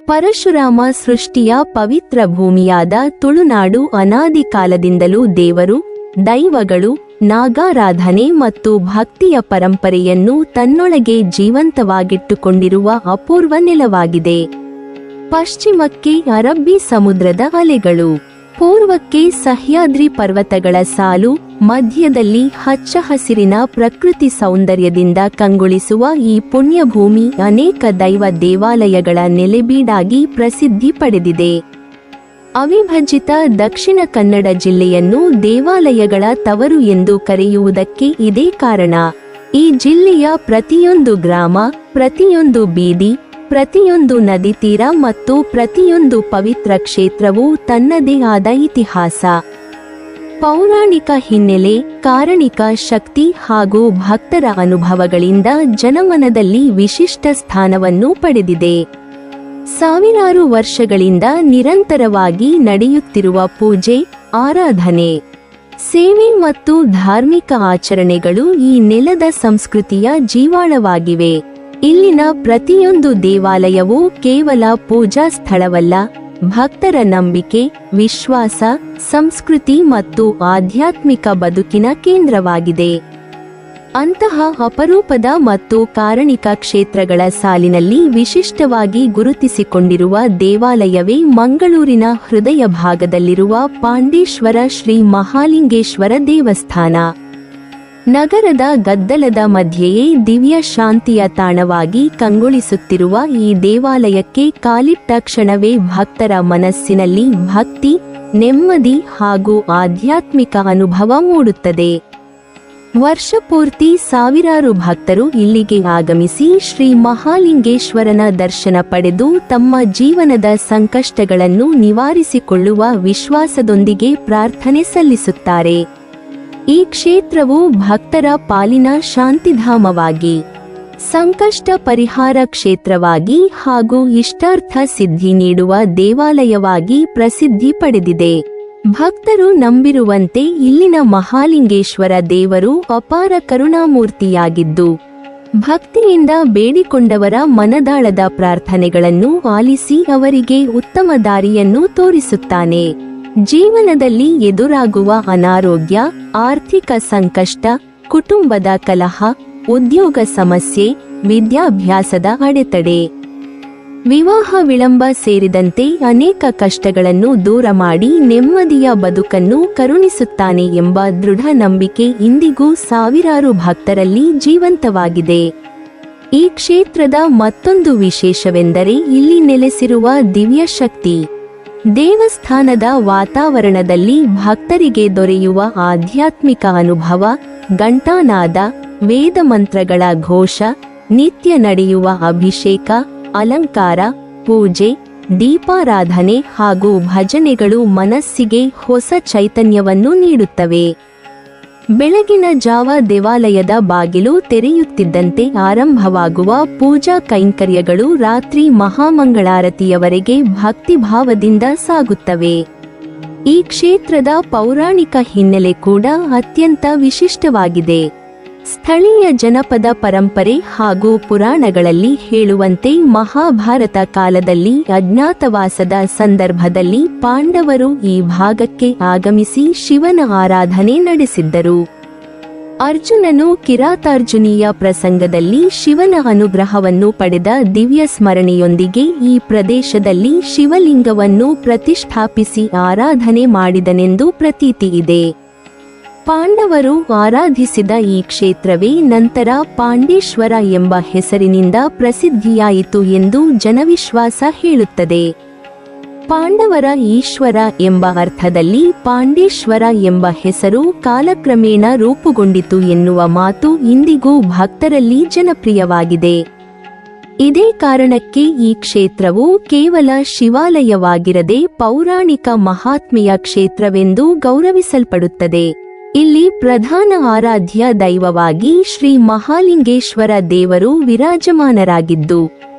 ಪರಶುರಾಮ ಸೃಷ್ಟಿಯ ಪವಿತ್ರ ಭೂಮಿಯಾದ ತುಳುನಾಡು ಅನಾದಿ ಕಾಲದಿಂದಲೂ ದೇವರು, ದೈವಗಳು, ನಾಗಾರಾಧನೆ ಮತ್ತು ಭಕ್ತಿಯ ಪರಂಪರೆಯನ್ನು ತನ್ನೊಳಗೆ ಜೀವಂತವಾಗಿಟ್ಟುಕೊಂಡಿರುವ ಅಪೂರ್ವ ನೆಲವಾಗಿದೆ. ಪಶ್ಚಿಮಕ್ಕೆ ಅರಬ್ಬಿ ಸಮುದ್ರದ ಅಲೆಗಳು, ಪೂರ್ವಕ್ಕೆ ಸಹ್ಯಾದ್ರಿ ಪರ್ವತಗಳ ಸಾಲು, ಮಧ್ಯದಲ್ಲಿ ಹಚ್ಚ ಹಸಿರಿನ ಪ್ರಕೃತಿ ಸೌಂದರ್ಯದಿಂದ ಕಂಗೊಳಿಸುವ ಈ ಪುಣ್ಯಭೂಮಿ ಅನೇಕ ದೈವ ದೇವಾಲಯಗಳ ನೆಲೆಬೀಡಾಗಿ ಪ್ರಸಿದ್ಧಿ ಪಡೆದಿದೆ. ಅವಿಭಜಿತ ದಕ್ಷಿಣ ಕನ್ನಡ ಜಿಲ್ಲೆಯನ್ನು ದೇವಾಲಯಗಳ ತವರು ಎಂದು ಕರೆಯುವುದಕ್ಕೆ ಇದೇ ಕಾರಣ. ಈ ಜಿಲ್ಲೆಯ ಪ್ರತಿಯೊಂದು ಗ್ರಾಮ, ಪ್ರತಿಯೊಂದು ಬೀದಿ, ಪ್ರತಿಯೊಂದು ನದಿ ತೀರ ಮತ್ತು ಪ್ರತಿಯೊಂದು ಪವಿತ್ರ ಕ್ಷೇತ್ರವೂ ತನ್ನದೇ ಆದ ಇತಿಹಾಸ, ಪೌರಾಣಿಕ ಹಿನ್ನೆಲೆ, ಕಾರಣಿಕ ಶಕ್ತಿ ಹಾಗೂ ಭಕ್ತರ ಅನುಭವಗಳಿಂದ ಜನಮನದಲ್ಲಿ ವಿಶಿಷ್ಟ ಸ್ಥಾನವನ್ನು ಪಡೆದಿದೆ. ಸಾವಿರಾರು ವರ್ಷಗಳಿಂದ ನಿರಂತರವಾಗಿ ನಡೆಯುತ್ತಿರುವ ಪೂಜೆ, ಆರಾಧನೆ, ಸೇವೆ ಮತ್ತು ಧಾರ್ಮಿಕ ಆಚರಣೆಗಳು ಈ ನೆಲದ ಸಂಸ್ಕೃತಿಯ ಜೀವಾಳವಾಗಿವೆ. ಇಲ್ಲಿನ ಪ್ರತಿಯೊಂದು ದೇವಾಲಯವೂ ಕೇವಲ ಪೂಜಾ ಸ್ಥಳವಲ್ಲ, ಭಕ್ತರ ನಂಬಿಕೆ, ವಿಶ್ವಾಸ, ಸಂಸ್ಕೃತಿ ಮತ್ತು ಆಧ್ಯಾತ್ಮಿಕ ಬದುಕಿನ ಕೇಂದ್ರವಾಗಿದೆ. ಅಂತಹ ಅಪರೂಪದ ಮತ್ತು ಕಾರಣಿಕ ಕ್ಷೇತ್ರಗಳ ಸಾಲಿನಲ್ಲಿ ವಿಶಿಷ್ಟವಾಗಿ ಗುರುತಿಸಿಕೊಂಡಿರುವ ದೇವಾಲಯವೇ ಮಂಗಳೂರಿನ ಹೃದಯ ಭಾಗದಲ್ಲಿರುವ ಪಾಂಡೇಶ್ವರ ಶ್ರೀ ಮಹಾಲಿಂಗೇಶ್ವರ ದೇವಸ್ಥಾನ. ನಗರದ ಗದ್ದಲದ ಮಧ್ಯೆಯೇ ದಿವ್ಯ ಶಾಂತಿಯ ತಾಣವಾಗಿ ಕಂಗೊಳಿಸುತ್ತಿರುವ ಈ ದೇವಾಲಯಕ್ಕೆ ಕಾಲಿಟ್ಟ ಕ್ಷಣವೇ ಭಕ್ತರ ಮನಸ್ಸಿನಲ್ಲಿ ಭಕ್ತಿ, ನೆಮ್ಮದಿ ಹಾಗೂ ಆಧ್ಯಾತ್ಮಿಕ ಅನುಭವ ಮೂಡುತ್ತದೆ. ವರ್ಷಪೂರ್ತಿ ಸಾವಿರಾರು ಭಕ್ತರು ಇಲ್ಲಿಗೆ ಆಗಮಿಸಿ ಶ್ರೀ ಮಹಾಲಿಂಗೇಶ್ವರನ ದರ್ಶನ ಪಡೆದು ತಮ್ಮ ಜೀವನದ ಸಂಕಷ್ಟಗಳನ್ನು ನಿವಾರಿಸಿಕೊಳ್ಳುವ ವಿಶ್ವಾಸದೊಂದಿಗೆ ಪ್ರಾರ್ಥನೆ ಸಲ್ಲಿಸುತ್ತಾರೆ. ಈ ಕ್ಷೇತ್ರವು ಭಕ್ತರ ಪಾಲಿನ ಶಾಂತಿಧಾಮವಾಗಿ, ಸಂಕಷ್ಟ ಪರಿಹಾರ ಕ್ಷೇತ್ರವಾಗಿ ಹಾಗೂ ಇಷ್ಟಾರ್ಥ ಸಿದ್ಧಿ ನೀಡುವ ದೇವಾಲಯವಾಗಿ ಪ್ರಸಿದ್ಧಿ ಪಡೆದಿದೆ. ಭಕ್ತರು ನಂಬಿರುವಂತೆ ಇಲ್ಲಿನ ಮಹಾಲಿಂಗೇಶ್ವರ ದೇವರು ಅಪಾರ ಕರುಣಾಮೂರ್ತಿಯಾಗಿದ್ದು, ಭಕ್ತಿಯಿಂದ ಬೇಡಿಕೊಂಡವರ ಮನದಾಳದ ಪ್ರಾರ್ಥನೆಗಳನ್ನು ಆಲಿಸಿ ಅವರಿಗೆ ಉತ್ತಮ ದಾರಿಯನ್ನು ತೋರಿಸುತ್ತಾನೆ. ಜೀವನದಲ್ಲಿ ಎದುರಾಗುವ ಅನಾರೋಗ್ಯ, ಆರ್ಥಿಕ ಸಂಕಷ್ಟ, ಕುಟುಂಬದ ಕಲಹ, ಉದ್ಯೋಗ ಸಮಸ್ಯೆ, ವಿದ್ಯಾಭ್ಯಾಸದ ಅಡೆತಡೆ, ವಿವಾಹ ವಿಳಂಬ ಸೇರಿದಂತೆ ಅನೇಕ ಕಷ್ಟಗಳನ್ನು ದೂರ ಮಾಡಿ ನೆಮ್ಮದಿಯ ಬದುಕನ್ನು ಕರುಣಿಸುತ್ತಾನೆ ಎಂಬ ದೃಢ ನಂಬಿಕೆ ಇಂದಿಗೂ ಸಾವಿರಾರು ಭಕ್ತರಲ್ಲಿ ಜೀವಂತವಾಗಿದೆ. ಈ ಕ್ಷೇತ್ರದ ಮತ್ತೊಂದು ವಿಶೇಷವೆಂದರೆ ಇಲ್ಲಿ ನೆಲೆಸಿರುವ ದಿವ್ಯ ಶಕ್ತಿ. ದೇವಸ್ಥಾನದ ವಾತಾವರಣದಲ್ಲಿ ಭಕ್ತರಿಗೆ ದೊರೆಯುವ ಆಧ್ಯಾತ್ಮಿಕ ಅನುಭವ, ಘಂಟಾನಾದ, ವೇದ ಮಂತ್ರಗಳ ಘೋಷ, ನಿತ್ಯ ನಡೆಯುವ ಅಭಿಷೇಕ, ಅಲಂಕಾರ, ಪೂಜೆ, ದೀಪಾರಾಧನೆ ಹಾಗೂ ಭಜನೆಗಳು ಮನಸ್ಸಿಗೆ ಹೊಸ ಚೈತನ್ಯವನ್ನು ನೀಡುತ್ತವೆ. ಬೆಳಗಿನ ಜಾವ ದೇವಾಲಯದ ಬಾಗಿಲು ತೆರೆಯುತ್ತಿದ್ದಂತೆ ಆರಂಭವಾಗುವ ಪೂಜಾ ಕೈಂಕರ್ಯಗಳು ರಾತ್ರಿ ಮಹಾಮಂಗಳಾರತಿಯವರೆಗೆ ಭಕ್ತಿಭಾವದಿಂದ ಸಾಗುತ್ತವೆ. ಈ ಕ್ಷೇತ್ರದ ಪೌರಾಣಿಕ ಹಿನ್ನೆಲೆ ಕೂಡ ಅತ್ಯಂತ ವಿಶಿಷ್ಟವಾಗಿದೆ. ಸ್ಥಳೀಯ ಜನಪದ ಪರಂಪರೆ ಹಾಗೂ ಪುರಾಣಗಳಲ್ಲಿ ಹೇಳುವಂತೆ ಮಹಾಭಾರತ ಕಾಲದಲ್ಲಿ ಅಜ್ಞಾತವಾಸದ ಸಂದರ್ಭದಲ್ಲಿ ಪಾಂಡವರು ಈ ಭಾಗಕ್ಕೆ ಆಗಮಿಸಿ ಶಿವನ ಆರಾಧನೆ ನಡೆಸಿದ್ದರು. ಅರ್ಜುನನು ಕಿರಾತಾರ್ಜುನೀಯ ಪ್ರಸಂಗದಲ್ಲಿ ಶಿವನ ಅನುಗ್ರಹವನ್ನು ಪಡೆದ ದಿವ್ಯ ಸ್ಮರಣೆಯೊಂದಿಗೆ ಈ ಪ್ರದೇಶದಲ್ಲಿ ಶಿವಲಿಂಗವನ್ನು ಪ್ರತಿಷ್ಠಾಪಿಸಿ ಆರಾಧನೆ ಮಾಡಿದನೆಂದು ಪ್ರತೀತಿ ಇದೆ. ಪಾಂಡವರು ಆರಾಧಿಸಿದ ಈ ಕ್ಷೇತ್ರವೇ ನಂತರ ಪಾಂಡೇಶ್ವರ ಎಂಬ ಹೆಸರಿನಿಂದ ಪ್ರಸಿದ್ಧಿಯಾಯಿತು ಎಂದು ಜನವಿಶ್ವಾಸ ಹೇಳುತ್ತದೆ. ಪಾಂಡವರ ಈಶ್ವರ ಎಂಬ ಅರ್ಥದಲ್ಲಿ ಪಾಂಡೇಶ್ವರ ಎಂಬ ಹೆಸರು ಕಾಲಕ್ರಮೇಣ ರೂಪುಗೊಂಡಿತು ಎನ್ನುವ ಮಾತು ಇಂದಿಗೂ ಭಕ್ತರಲ್ಲಿ ಜನಪ್ರಿಯವಾಗಿದೆ. ಇದೇ ಕಾರಣಕ್ಕೆ ಈ ಕ್ಷೇತ್ರವು ಕೇವಲ ಶಿವಾಲಯವಾಗಿರದೆ ಪೌರಾಣಿಕ ಮಹಾತ್ಮೆಯ ಕ್ಷೇತ್ರವೆಂದು ಗೌರವಿಸಲ್ಪಡುತ್ತದೆ. ಇಲ್ಲಿ ಪ್ರಧಾನ ಆರಾಧ್ಯ ದೈವವಾಗಿ ಶ್ರೀ ಮಹಾಲಿಂಗೇಶ್ವರ ದೇವರು ವಿರಾಜಮಾನರಾಗಿದ್ದು,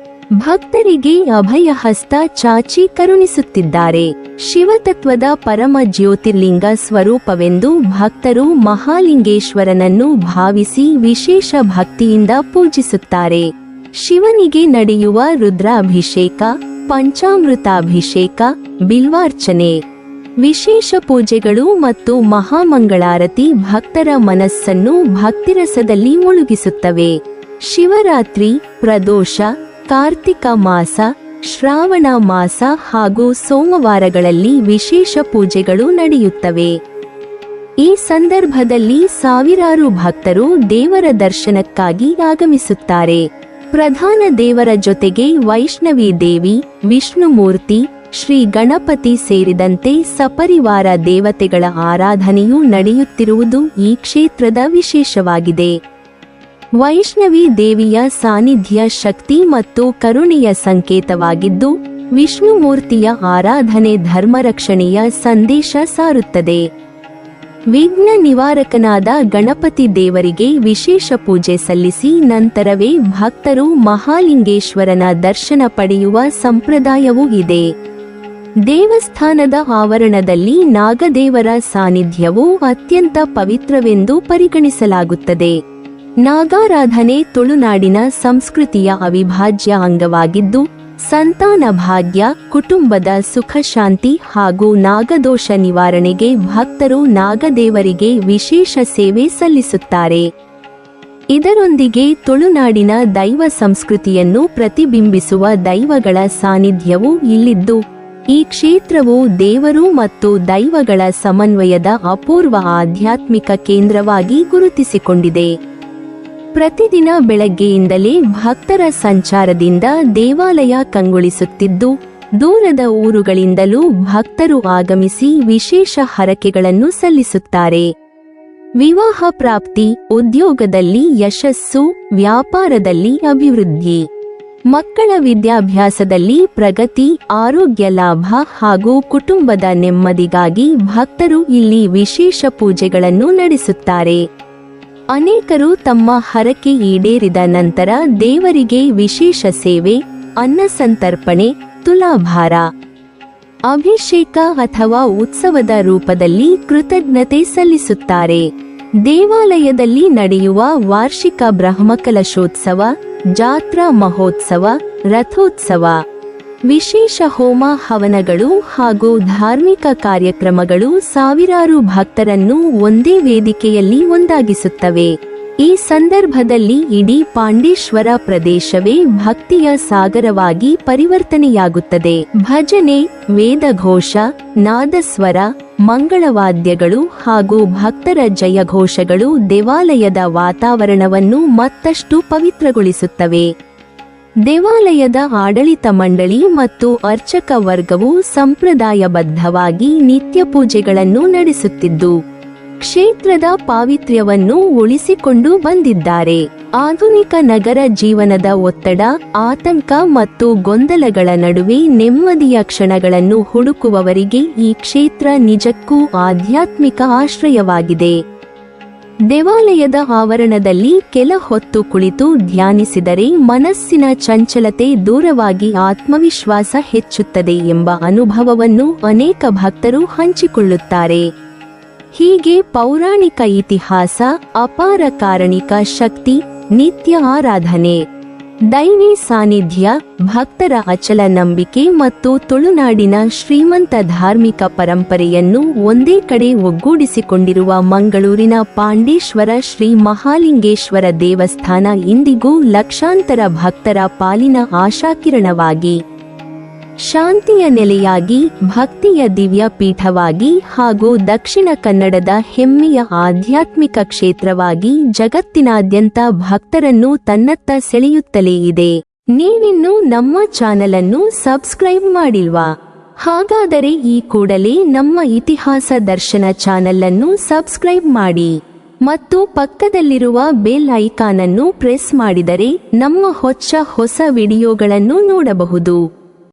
ಭಕ್ತರಿಗೆ ಅಭಯ ಹಸ್ತ ಚಾಚಿ ಕರುಣಿಸುತ್ತಿದ್ದಾರೆ. ಶಿವತತ್ವದ ಪರಮ ಜ್ಯೋತಿರ್ಲಿಂಗ ಸ್ವರೂಪವೆಂದು ಭಕ್ತರು ಮಹಾಲಿಂಗೇಶ್ವರನನ್ನು ಭಾವಿಸಿ ವಿಶೇಷ ಭಕ್ತಿಯಿಂದ ಪೂಜಿಸುತ್ತಾರೆ. ಶಿವನಿಗೆ ನಡೆಯುವ ರುದ್ರಾಭಿಷೇಕ, ಪಂಚಾಮೃತಾಭಿಷೇಕ, ಬಿಲ್ವಾರ್ಚನೆ, ವಿಶೇಷ ಪೂಜೆಗಳು ಮತ್ತು ಮಹಾಮಂಗಳಾರತಿ ಭಕ್ತರ ಮನಸ್ಸನ್ನು ಭಕ್ತಿರಸದಲ್ಲಿ ಮುಳುಗಿಸುತ್ತವೆ. ಶಿವರಾತ್ರಿ, ಪ್ರದೋಷ, ಕಾರ್ತಿಕ ಮಾಸ, ಶ್ರಾವಣ ಮಾಸ ಹಾಗೂ ಸೋಮವಾರಗಳಲ್ಲಿ ವಿಶೇಷ ಪೂಜೆಗಳು ನಡೆಯುತ್ತವೆ. ಈ ಸಂದರ್ಭದಲ್ಲಿ ಸಾವಿರಾರು ಭಕ್ತರು ದೇವರ ದರ್ಶನಕ್ಕಾಗಿ ಆಗಮಿಸುತ್ತಾರೆ. ಪ್ರಧಾನ ದೇವರ ಜೊತೆಗೆ ವೈಷ್ಣವಿ ದೇವಿ, ವಿಷ್ಣುಮೂರ್ತಿ, ಶ್ರೀ ಗಣಪತಿ ಸೇರಿದಂತೆ ಸಪರಿವಾರ ದೇವತೆಗಳ ಆರಾಧನೆಯೂ ನಡೆಯುತ್ತಿರುವುದು ಈ ಕ್ಷೇತ್ರದ ವಿಶೇಷವಾಗಿದೆ. ವೈಷ್ಣವಿ ದೇವಿಯ ಸಾನ್ನಿಧ್ಯ ಶಕ್ತಿ ಮತ್ತು ಕರುಣೆಯ ಸಂಕೇತವಾಗಿದ್ದು, ವಿಷ್ಣುಮೂರ್ತಿಯ ಆರಾಧನೆ ಧರ್ಮರಕ್ಷಣೆಯ ಸಂದೇಶ ಸಾರುತ್ತದೆ. ವಿಘ್ನ ನಿವಾರಕನಾದ ಗಣಪತಿ ದೇವರಿಗೆ ವಿಶೇಷ ಪೂಜೆ ಸಲ್ಲಿಸಿ ನಂತರವೇ ಭಕ್ತರು ಮಹಾಲಿಂಗೇಶ್ವರನ ದರ್ಶನ ಪಡೆಯುವ ಸಂಪ್ರದಾಯವೂ ಇದೆ. ದೇವಸ್ಥಾನದ ಆವರಣದಲ್ಲಿ ನಾಗದೇವರ ಸಾನ್ನಿಧ್ಯವು ಅತ್ಯಂತ ಪವಿತ್ರವೆಂದು ಪರಿಗಣಿಸಲಾಗುತ್ತದೆ. ನಾಗಾರಾಧನೆ ತುಳುನಾಡಿನ ಸಂಸ್ಕೃತಿಯ ಅವಿಭಾಜ್ಯ ಅಂಗವಾಗಿದ್ದು, ಸಂತಾನ ಭಾಗ್ಯ, ಕುಟುಂಬದ ಸುಖ ಶಾಂತಿ ಹಾಗೂ ನಾಗದೋಷ ನಿವಾರಣೆಗೆ ಭಕ್ತರು ನಾಗದೇವರಿಗೆ ವಿಶೇಷ ಸೇವೆ ಸಲ್ಲಿಸುತ್ತಾರೆ. ಇದರೊಂದಿಗೆ ತುಳುನಾಡಿನ ದೈವ ಸಂಸ್ಕೃತಿಯನ್ನು ಪ್ರತಿಬಿಂಬಿಸುವ ದೈವಗಳ ಸಾನ್ನಿಧ್ಯವೂ ಇಲ್ಲಿದ್ದು, ಈ ಕ್ಷೇತ್ರವು ದೇವರು ಮತ್ತು ದೈವಗಳ ಸಮನ್ವಯದ ಅಪೂರ್ವ ಆಧ್ಯಾತ್ಮಿಕ ಕೇಂದ್ರವಾಗಿ ಗುರುತಿಸಿಕೊಂಡಿದೆ. ಪ್ರತಿದಿನ ಬೆಳಗ್ಗೆಯಿಂದಲೇ ಭಕ್ತರ ಸಂಚಾರದಿಂದ ದೇವಾಲಯ ಕಂಗೊಳಿಸುತ್ತಿದ್ದು, ದೂರದ ಊರುಗಳಿಂದಲೂ ಭಕ್ತರು ಆಗಮಿಸಿ ವಿಶೇಷ ಹರಕೆಗಳನ್ನು ಸಲ್ಲಿಸುತ್ತಾರೆ. ವಿವಾಹ ಪ್ರಾಪ್ತಿ, ಉದ್ಯೋಗದಲ್ಲಿ ಯಶಸ್ಸು, ವ್ಯಾಪಾರದಲ್ಲಿ ಅಭಿವೃದ್ಧಿ, ಮಕ್ಕಳ ವಿದ್ಯಾಭ್ಯಾಸದಲ್ಲಿ ಪ್ರಗತಿ, ಆರೋಗ್ಯ ಲಾಭ ಹಾಗೂ ಕುಟುಂಬದ ನೆಮ್ಮದಿಗಾಗಿ ಭಕ್ತರು ಇಲ್ಲಿ ವಿಶೇಷ ಪೂಜೆಗಳನ್ನು ನಡೆಸುತ್ತಾರೆ. ಅನೇಕರು ತಮ್ಮ ಹರಕೆ ಈಡೇರಿದ ನಂತರ ದೇವರಿಗೆ ವಿಶೇಷ ಸೇವೆ, ಅನ್ನಸಂತರ್ಪಣೆ, ತುಲಾಭಾರ, ಅಭಿಷೇಕ ಅಥವಾ ಉತ್ಸವದ ರೂಪದಲ್ಲಿ ಕೃತಜ್ಞತೆ ಸಲ್ಲಿಸುತ್ತಾರೆ. ದೇವಾಲಯದಲ್ಲಿ ನಡೆಯುವ ವಾರ್ಷಿಕ ಬ್ರಹ್ಮಕಲಶೋತ್ಸವ, ಜಾತ್ರಾ ಮಹೋತ್ಸವ, ರಥೋತ್ಸವ, ವಿಶೇಷ ಹೋಮ ಹವನಗಳು ಹಾಗೂ ಧಾರ್ಮಿಕ ಕಾರ್ಯಕ್ರಮಗಳು ಸಾವಿರಾರು ಭಕ್ತರನ್ನು ಒಂದೇ ವೇದಿಕೆಯಲ್ಲಿ ಒಂದಾಗಿಸುತ್ತವೆ. ಈ ಸಂದರ್ಭದಲ್ಲಿ ಇಡೀ ಪಾಂಡೇಶ್ವರ ಪ್ರದೇಶವೇ ಭಕ್ತಿಯ ಸಾಗರವಾಗಿ ಪರಿವರ್ತನೆಯಾಗುತ್ತದೆ. ಭಜನೆ, ವೇದಘೋಷ, ನಾದಸ್ವರ, ಮಂಗಳವಾದ್ಯಗಳು ಹಾಗೂ ಭಕ್ತರ ಜಯಘೋಷಗಳು ದೇವಾಲಯದ ವಾತಾವರಣವನ್ನು ಮತ್ತಷ್ಟು ಪವಿತ್ರಗೊಳಿಸುತ್ತವೆ. ದೇವಾಲಯದ ಆಡಳಿತ ಮಂಡಳಿ ಮತ್ತು ಅರ್ಚಕ ವರ್ಗವು ಸಂಪ್ರದಾಯಬದ್ಧವಾಗಿ ನಿತ್ಯ ಪೂಜೆಗಳನ್ನು ನಡೆಸುತ್ತಿದ್ದು, ಕ್ಷೇತ್ರದ ಪಾವಿತ್ರ್ಯವನ್ನು ಉಳಿಸಿಕೊಂಡು ಬಂದಿದ್ದಾರೆ. ಆಧುನಿಕ ನಗರ ಜೀವನದ ಒತ್ತಡ, ಆತಂಕ ಮತ್ತು ಗೊಂದಲಗಳ ನಡುವೆ ನೆಮ್ಮದಿಯ ಕ್ಷಣಗಳನ್ನು ಹುಡುಕುವವರಿಗೆ ಈ ಕ್ಷೇತ್ರ ನಿಜಕ್ಕೂ ಆಧ್ಯಾತ್ಮಿಕ ಆಶ್ರಯವಾಗಿದೆ. ದೇವಾಲಯದ ಆವರಣದಲ್ಲಿ ಕೆಲ ಹೊತ್ತು ಕುಳಿತು ಧ್ಯಾನಿಸಿದರೆ ಮನಸ್ಸಿನ ಚಂಚಲತೆ ದೂರವಾಗಿ ಆತ್ಮವಿಶ್ವಾಸ ಹೆಚ್ಚುತ್ತದೆ ಎಂಬ ಅನುಭವವನ್ನು ಅನೇಕ ಭಕ್ತರು ಹಂಚಿಕೊಳ್ಳುತ್ತಾರೆ. ಹೀಗೆ ಪೌರಾಣಿಕ ಇತಿಹಾಸ, ಅಪಾರ ಕಾರಣಿಕ ಶಕ್ತಿ, ನಿತ್ಯ ಆರಾಧನೆ, ದೈವಿ ಸಾನ್ನಿಧ್ಯ, ಭಕ್ತರ ಅಚಲ ನಂಬಿಕೆ ಮತ್ತು ತುಳುನಾಡಿನ ಶ್ರೀಮಂತ ಧಾರ್ಮಿಕ ಪರಂಪರೆಯನ್ನು ಒಂದೇ ಕಡೆ ಒಗ್ಗೂಡಿಸಿಕೊಂಡಿರುವ ಮಂಗಳೂರಿನ ಪಾಂಡೇಶ್ವರ ಶ್ರೀ ಮಹಾಲಿಂಗೇಶ್ವರ ದೇವಸ್ಥಾನ ಇಂದಿಗೂ ಲಕ್ಷಾಂತರ ಭಕ್ತರ ಪಾಲಿನ ಆಶಾಕಿರಣವಾಗಿ, ಶಾಂತಿಯ ನೆಲೆಯಾಗಿ, ಭಕ್ತಿಯ ದಿವ್ಯ ಪೀಠವಾಗಿ ಹಾಗೂ ದಕ್ಷಿಣ ಕನ್ನಡದ ಹೆಮ್ಮೆಯ ಆಧ್ಯಾತ್ಮಿಕ ಕ್ಷೇತ್ರವಾಗಿ ಜಗತ್ತಿನಾದ್ಯಂತ ಭಕ್ತರನ್ನು ತನ್ನತ್ತ ಸೆಳೆಯುತ್ತಲೇ ಇದೆ. ನೀವಿನ್ನೂ ನಮ್ಮ ಚಾನಲನ್ನು ಸಬ್ಸ್ಕ್ರೈಬ್ ಮಾಡಿಲ್ವಾ? ಹಾಗಾದರೆ ಈ ಕೂಡಲೇ ನಮ್ಮ ಇತಿಹಾಸ ದರ್ಶನ ಚಾನಲ್ ಅನ್ನು ಸಬ್ಸ್ಕ್ರೈಬ್ ಮಾಡಿ ಮತ್ತು ಪಕ್ಕದಲ್ಲಿರುವ ಬೆಲ್ ಐಕಾನ್ ಅನ್ನು ಪ್ರೆಸ್ ಮಾಡಿದರೆ ನಮ್ಮ ಹೊಸ ವಿಡಿಯೋಗಳನ್ನು ನೋಡಬಹುದು.